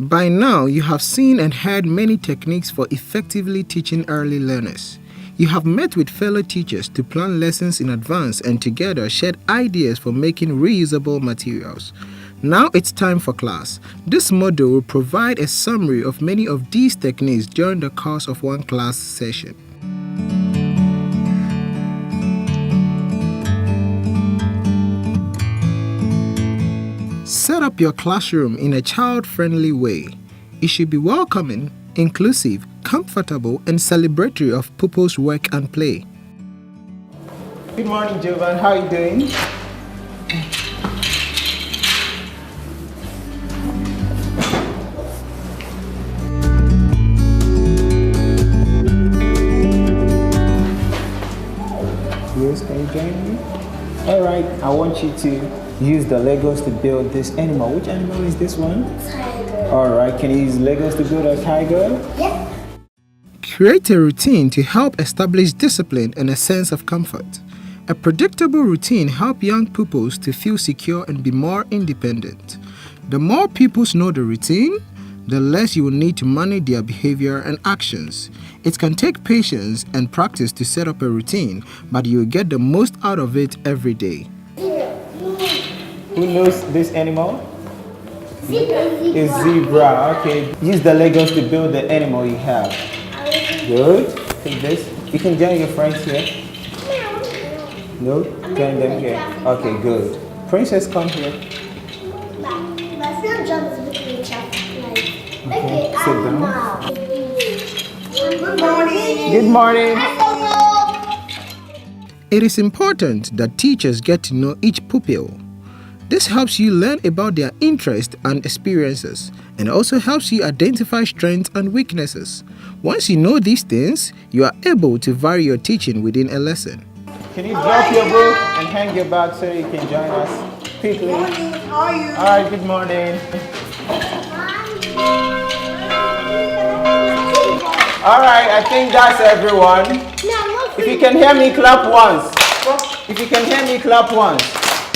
By now, you have seen and heard many techniques for effectively teaching early learners. You have met with fellow teachers to plan lessons in advance and together shared ideas for making reusable materials. Now it's time for class. This module will provide a summary of many of these techniques during the course of one class session. Set up your classroom in a child-friendly way. It should be welcoming, inclusive, comfortable, and celebratory of pupils' work and play. Good morning, Jovan. How are you doing? Yes, can you join me? All right, I want you to use the Legos to build this animal. Which animal is this one? Tiger. All right, can you use Legos to build a tiger? Yes. Create a routine to help establish discipline and a sense of comfort. A predictable routine helps young pupils to feel secure and be more independent. The more pupils know the routine, the less you will need to manage their behavior and actions. It can take patience and practice to set up a routine, but you will get the most out of it every day. Who knows this animal? Zebra. It's zebra. Okay. Use the Legos to build the animal you have. Good. Take this. You can join your friends here. No? Join them here. Okay, good. Princess, come here. Okay, sit down. Good morning. Good morning. It is important that teachers get to know each pupil. This helps you learn about their interests and experiences, and also helps you identify strengths and weaknesses. Once you know these things, you are able to vary your teaching within a lesson. Can you drop your book and hang your bag so you can join us quickly? Good morning. How are you? All right, good morning. All right, I think that's everyone. If you can hear me, clap once. If you can hear me, clap once.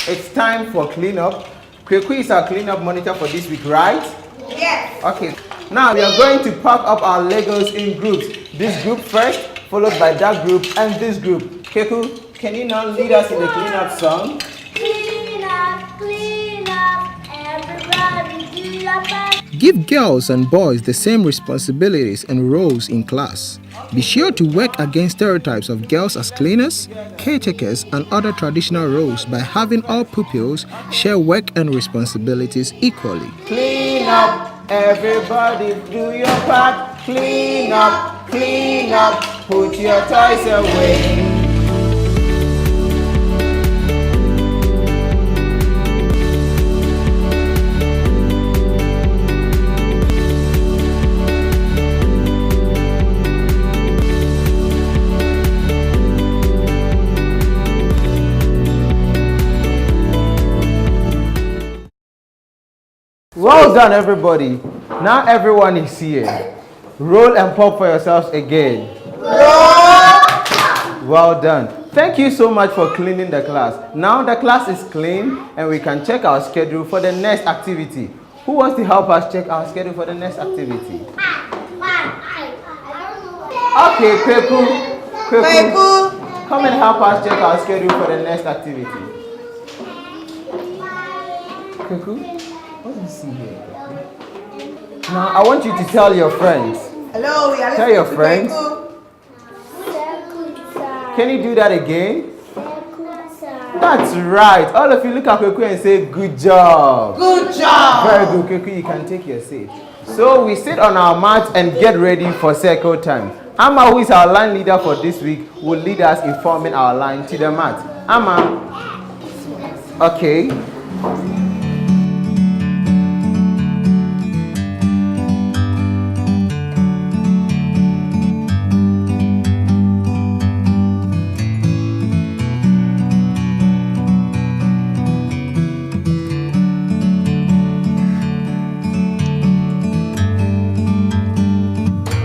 It's time for cleanup. Kweku is our cleanup monitor for this week, right? Yes. Okay. Now we are going to pack up our Legos in groups. This group first, followed by that group and this group. Kweku, can you now lead us in the cleanup song? Clean up, everybody do your best. Give girls and boys the same responsibilities and roles in class. Be sure to work against stereotypes of girls as cleaners, caretakers, and other traditional roles by having all pupils share work and responsibilities equally. Clean up, everybody do your part. Clean up, put your toys away. Well done, everybody. Now everyone is here. Roll and pop for yourselves again. Well done. Thank you so much for cleaning the class. Now the class is clean and we can check our schedule for the next activity. Who wants to help us check our schedule for the next activity? Okay, Kweku. Come and help us check our schedule for the next activity. Kweku? What do you see here? Now I want you to tell your friends. Hello, we are tell your friends. Can you do that again? That's right. All of you look at Kweku and say good job. Good job. Very good, Kweku. You can take your seat. So we sit on our mat and get ready for circle time. Amma, who is our line leader for this week, will lead us in forming our line to the mat. Amma. Okay.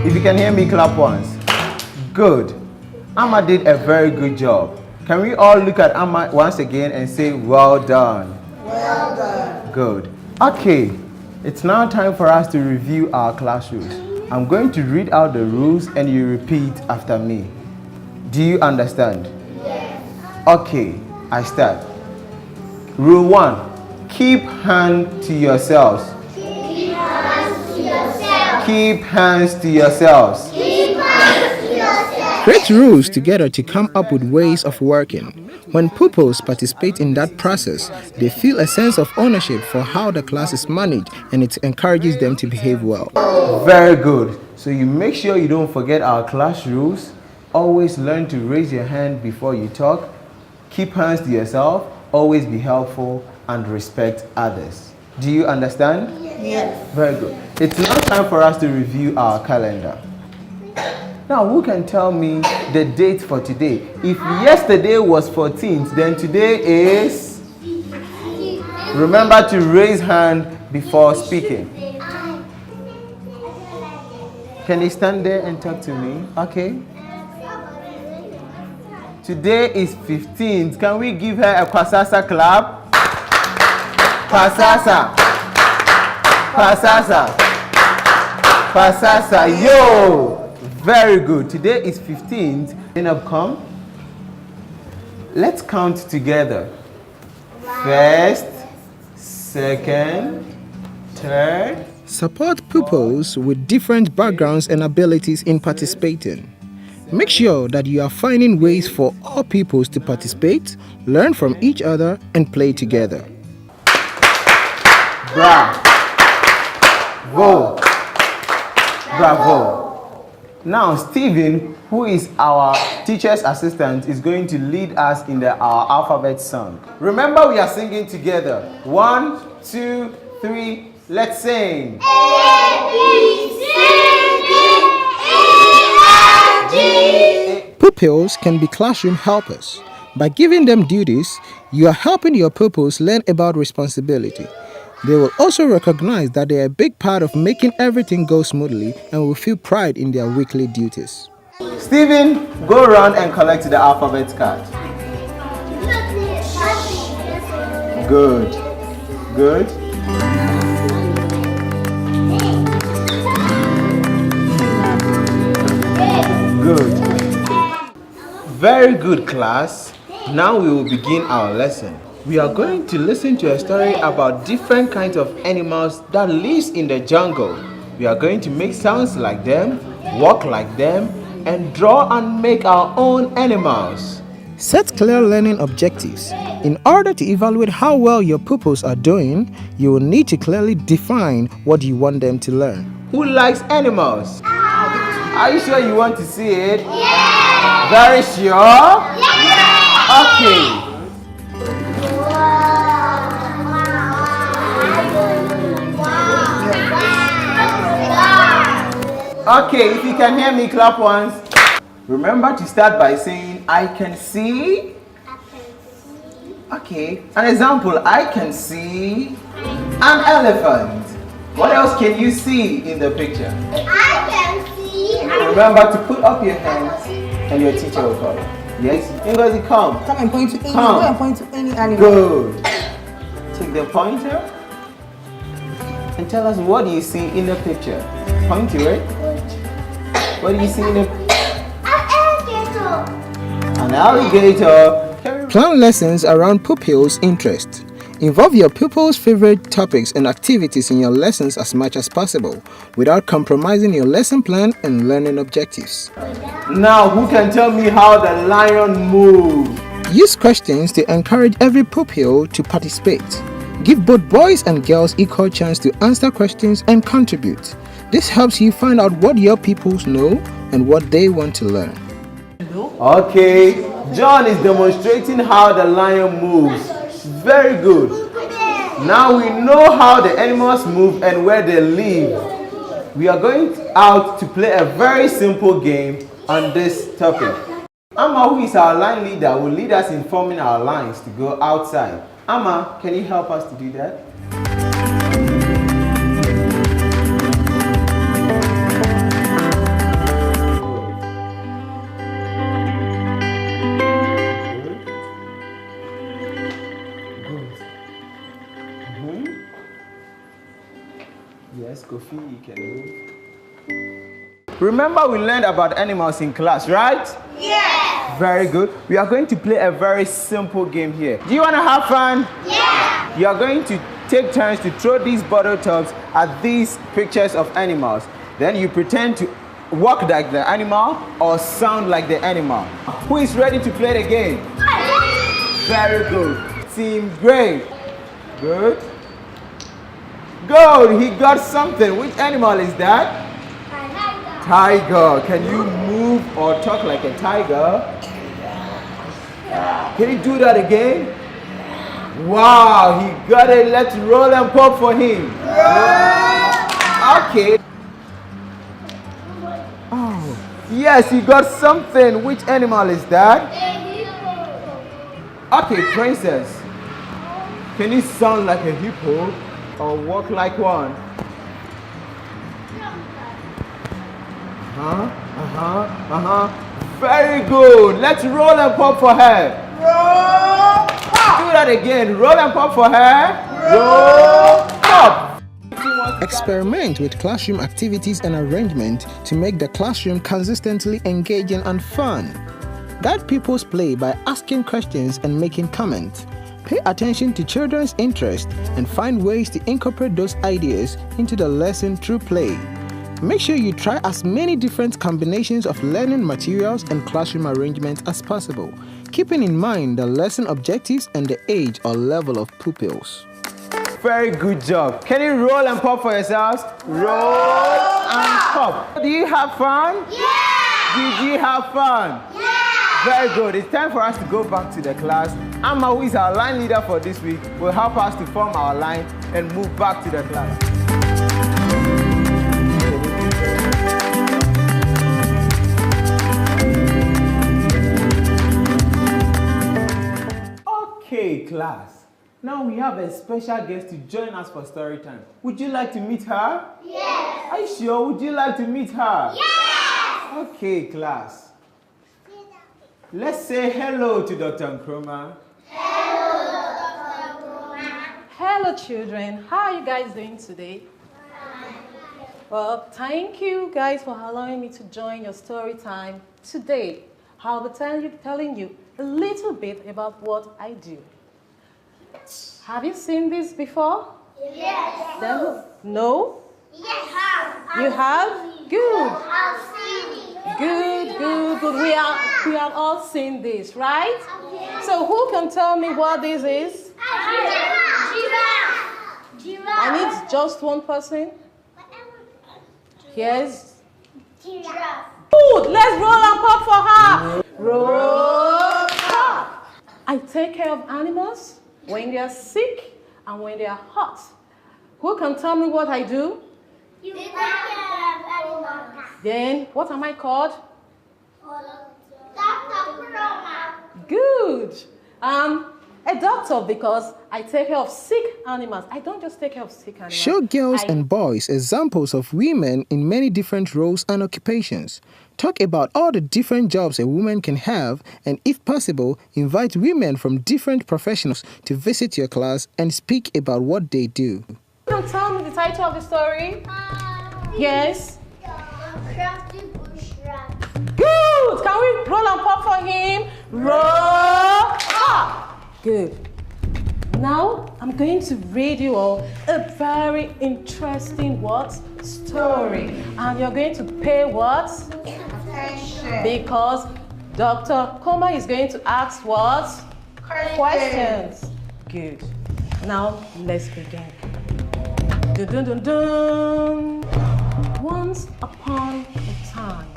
If you can hear me, clap once. Good. Amma did a very good job. Can we all look at Amma once again and say, well done? Well done. Good. Okay. It's now time for us to review our class rules. I'm going to read out the rules and you repeat after me. Do you understand? Yes. Okay, I start. Rule 1. Keep hands to yourselves. Keep hands to yourselves. Keep hands to yourselves. Keep hands to yourselves. Create rules together to come up with ways of working. When pupils participate in that process, they feel a sense of ownership for how the class is managed, and it encourages them to behave well. Very good. So you make sure you don't forget our class rules. Always learn to raise your hand before you talk. Keep hands to yourself. Always be helpful and respect others. Do you understand? Yes. Very good. It's now time for us to review our calendar. Now, who can tell me the date for today? If yesterday was 14th, then today is... Remember to raise hand before speaking. Can you stand there and talk to me? Okay. Today is 15th. Can we give her a Kwasasa clap? Kwasasa. Kwasasa. Kwasasa. Yo! Very good. Today is 15th. Zainab, come. Let's count together. First, second, third. Support pupils with different backgrounds and abilities in participating. Make sure that you are finding ways for all pupils to participate, learn from each other, and play together. Bravo. Bravo. Now, Stephen, who is our teacher's assistant, is going to lead us in our alphabet song. Remember, we are singing together. 1, 2, 3, let's sing. A, B, C, D, E, F, G. Pupils can be classroom helpers. By giving them duties, you are helping your pupils learn about responsibility. They will also recognize that they are a big part of making everything go smoothly and will feel pride in their weekly duties. Stephen, go around and collect the alphabet card. Good. Good. Good. Very good, class. Now we will begin our lesson. We are going to listen to a story about different kinds of animals that live in the jungle. We are going to make sounds like them, walk like them, and draw and make our own animals. Set clear learning objectives. In order to evaluate how well your pupils are doing, you will need to clearly define what you want them to learn. Who likes animals? Are you sure you want to see it? Yeah. Very sure? Yeah. Okay. Okay, if you can hear me, clap once. Remember to start by saying, I can see. Okay, an example, I can see an elephant. What else can you see in the picture? I can see. Remember to put up your hands and your teacher will call. Yes? Ngozi, come. Come and point to any. Come. Go and point to any animal. Good. Take the pointer and tell us what do you see in the picture. Point to it. What do you see in the An alligator. Plan lessons around pupils' interests. Involve your pupils' favorite topics and activities in your lessons as much as possible, without compromising your lesson plan and learning objectives. Now, who can tell me how the lion moves? Use questions to encourage every pupil to participate. Give both boys and girls equal chance to answer questions and contribute. This helps you find out what your pupils know and what they want to learn. Okay, John is demonstrating how the lion moves. Very good. Now we know how the animals move and where they live. We are going out to play a very simple game on this topic. Amma, who is our line leader, will lead us in forming our lines to go outside. Amma, can you help us to do that? Yes, Kofi, you can move. Remember we learned about animals in class, right? Yes. Very good. We are going to play a very simple game here. Do you want to have fun? Yes. You are going to take turns to throw these bottle tops at these pictures of animals. Then you pretend to walk like the animal or sound like the animal. Who is ready to play the game? Very good. Team Grey. Good. Good. He got something. Which animal is that? Tiger. Can you move or talk like a tiger? Can you do that again? Wow, he got it. Let's roll and pop for him. Okay. Oh, yes, he got something. Which animal is that? Okay, princess. Can you sound like a hippo or walk like one? Very good. Let's roll and pop for her. Roll, pop. Do that again. Roll and pop for her. Roll, pop. Experiment with classroom activities and arrangement to make the classroom consistently engaging and fun. Guide pupils' play by asking questions and making comments. Pay attention to children's interests and find ways to incorporate those ideas into the lesson through play. Make sure you try as many different combinations of learning materials and classroom arrangements as possible, keeping in mind the lesson objectives and the age or level of pupils. Very good job. Can you roll and pop for yourselves? Roll and pop. Do you have fun? Yes. Did you have fun? Yes. Very good. It's time for us to go back to the class. Amma, who is our line leader for this week, will help us to form our line and move back to the class. Okay, class. Now we have a special guest to join us for story time. Would you like to meet her? Yes. Are you sure? Would you like to meet her? Yes. Okay, class. Let's say hello to Dr. Nkrumah. Hello children, how are you guys doing today? Well, thank you guys for allowing me to join your story time today. I'll be telling you a little bit about what I do. Have you seen this before? Yes. Then, no? Yes. You have? Good. I've seen it. Good. We have all seen this, right? Yes. So who can tell me what this is? Giraffe. I need just one person. Yes. Giraffe. Good. Let's roll and pop for her. Roll pop. I take care of animals when they are sick and when they are hot. Who can tell me what I do? You take care of animals. Then what am I called? Dr. Nkrumah. Good. A doctor because I take care of sick animals. I don't just take care of sick animals. Show girls and boys examples of women in many different roles and occupations. Talk about all the different jobs a woman can have, and if possible, invite women from different professions to visit your class and speak about what they do. Can you tell me the title of the story? Yes. Crafty bush rat. Good. Can we roll and pop for him? Roll up. Good. Now I'm going to read you all a very interesting story, and you're going to pay what? Attention. Because Dr. Koma is going to ask what? Questions. Good. Now let's begin. Dun, dun, dun, dun. Once upon a time,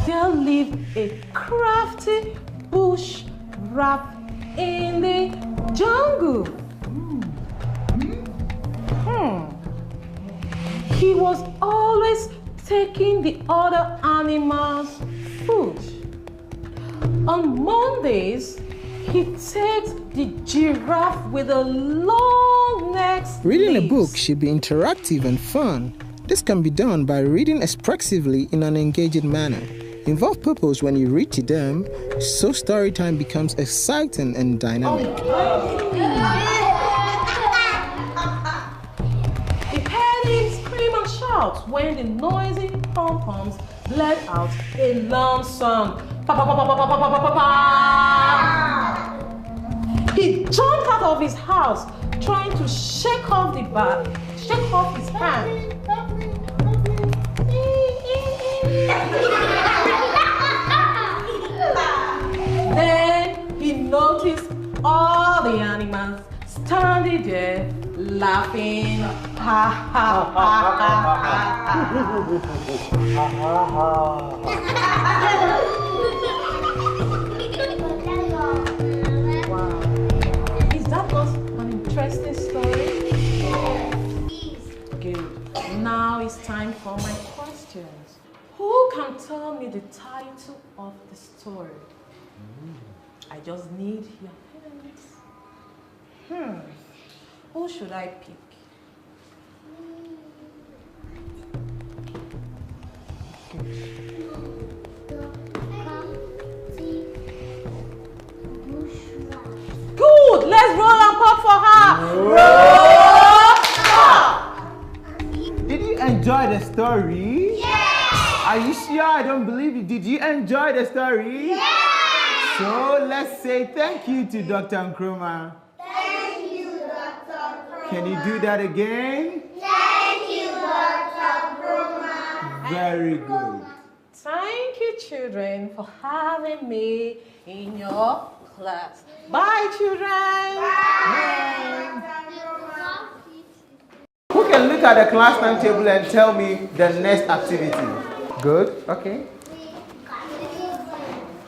there lived a crafty bush rat in the jungle. He was always taking the other animals' food. On Mondays, he takes the giraffe with a long neck. Reading a book should be interactive and fun. This can be done by reading expressively in an engaging manner. Involve pupils when you read to them, so story time becomes exciting and dynamic. out when the noisy pom-poms bled out a loud song. Pa, pa, pa, pa, pa, pa, pa, pa, pa. He jumped out of his house, trying to shake off the bag, shake off his hand. Then he noticed all the animals standing there laughing. Ha ha ha Wow. Is that not an interesting story? Good. Now it's time for my questions. Who can tell me the title of the story? I just need your pens. Who should I pick? Good! Let's roll and pop for her! Roll! Did you enjoy the story? Yeah! Are you sure? I don't believe you. Did you enjoy the story? Yeah! So let's say thank you to Dr. Nkrumah. Thank you, Dr. Nkrumah. Can you do that again? Thank you, Dr. Nkrumah. Very good. Thank you, children, for having me in your class. Bye, children. Bye. Who can look at the class timetable and tell me the next activity? Good, okay.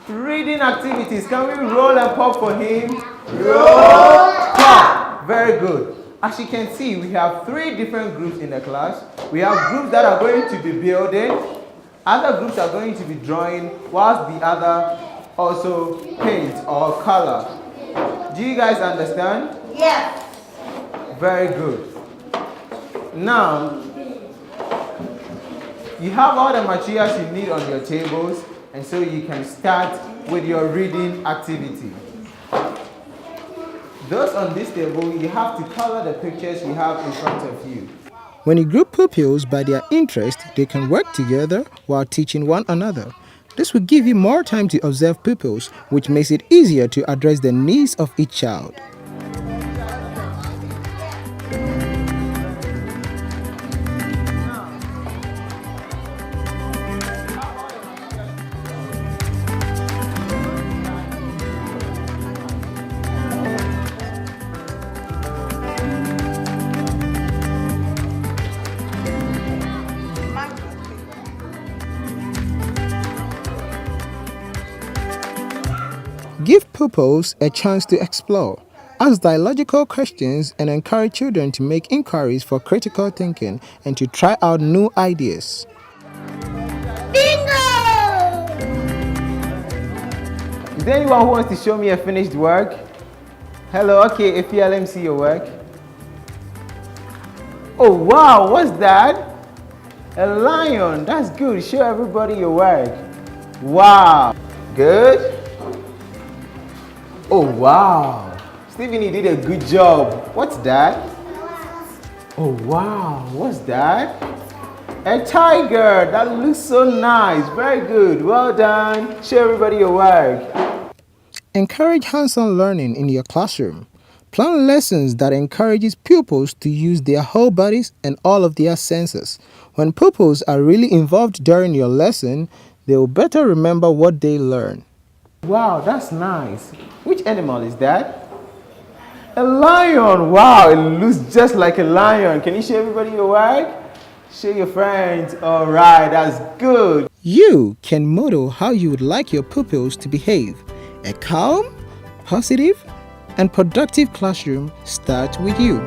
Reading activities. Can we roll and pop for him? Roll, pop. Very good. As you can see, we have 3 different groups in the class. We have groups that are going to be building. Other groups are going to be drawing, whilst the other also paint or color. Do you guys understand? Yes. Very good. Now, you have all the materials you need on your tables, and so you can start with your reading activity. Those on this table, you have to color the pictures you have in front of you. When you group pupils by their interest, they can work together while teaching one another. This will give you more time to observe pupils, which makes it easier to address the needs of each child. Give pupils a chance to explore. Ask dialogical questions and encourage children to make inquiries for critical thinking and to try out new ideas. Bingo! Is there anyone who wants to show me a finished work? Hello, okay, Ifia, let me see your work. Oh wow, what's that? A lion, that's good. Show everybody your work. Wow, good. Oh wow, Stephen, you did a good job. What's that? Oh wow, what's that? A tiger, that looks so nice. Very good, well done. Show everybody your work. Encourage hands-on learning in your classroom. Plan lessons that encourages pupils to use their whole bodies and all of their senses. When pupils are really involved during your lesson, they will better remember what they learn. Wow, that's nice. Which animal is that? A lion. Wow, it looks just like a lion. Can you show everybody your work? Show your friends. All right, that's good. You can model how you would like your pupils to behave. A calm, positive, and productive classroom starts with you.